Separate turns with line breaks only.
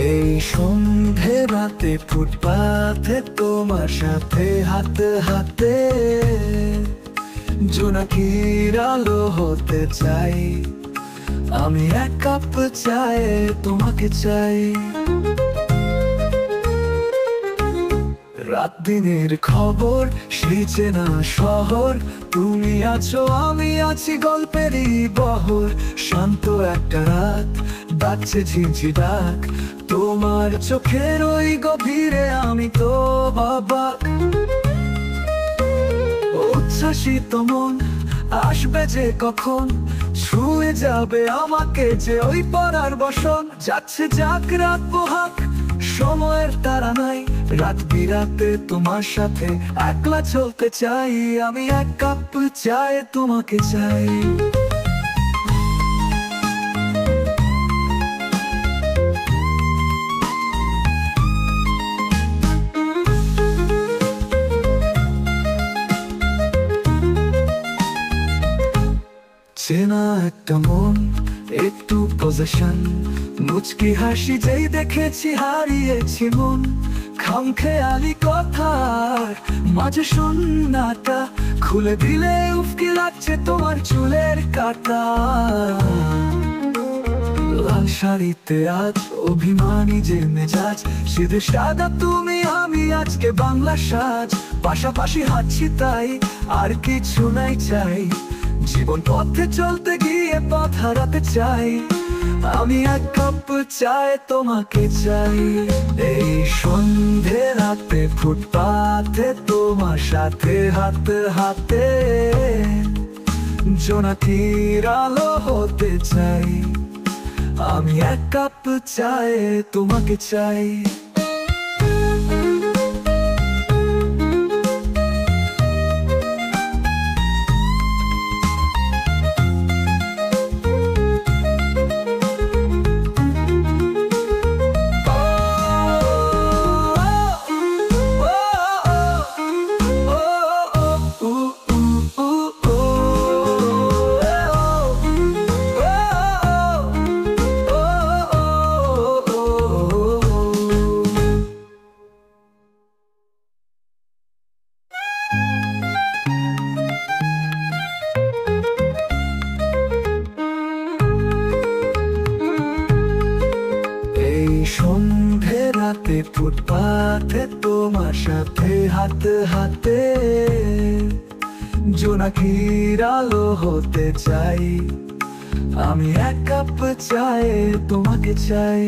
এই সন্ধে রাতে ফুটপাথে তোমার সাথে হাতে হাতে জোনাকির আলো হতে চাই, আমি এক কাপ চায়ে তোমাকে চাই। রাত দিনের খবর সেই চেনা শহর, তুমি আছো আমি আছি গল্পেরই বহর। শান্ত একটা রাত ডাকছে ঝিঝি ডাক, তোমার চোখের ওই গভীরে আমি তো বাবা। উচ্ছ্বাসিত মন আসবে যে কখন, ছুঁয়ে যাবে আমাকে যে ওই পরার বসন। যাচ্ছে যাক রাত পোহাক, সময়ের তারা নাই, রাত বিরাতে তোমার সাথে একলা চলতে চাই, আমি এক কাপ চায়ে তোমাকে চাই। চেনা একটা মন, একটু পজেশন, মুচকি হাসি যেই দেখেছি হারিয়েছি মন। খামখেয়ালি কথার মাঝে শূন্যতা, খুলে দিলে উফকি লাগছে তোমার চুলের কাঁটা। লাল শাড়িতে আজ অভিমানী যে মেজাজ, সিধে সাদা তুমি আমি আজকে বাংলা সাজ। পাশাপাশি হাঁটছি তাই আর কিছু নাই চাই, জীবন পথে চলতে গিয়ে পথ হারাতে চাই, আমি এক কাপ চায়ে তোমাকে চাই। এই সন্ধে রাতে ফুটপাথে তোমার সাথে হাতে হাতে জোনাকির আলো হতে চাই, আমি এক কাপ চায়ে তোমাকে চাই। সন্ধে রাতে ফুটপাথে তোমার সাথে হাতে হাতে জোনাকির আলো হতে চাই, আমি এক কাপ চায়ে তোমাকে চাই।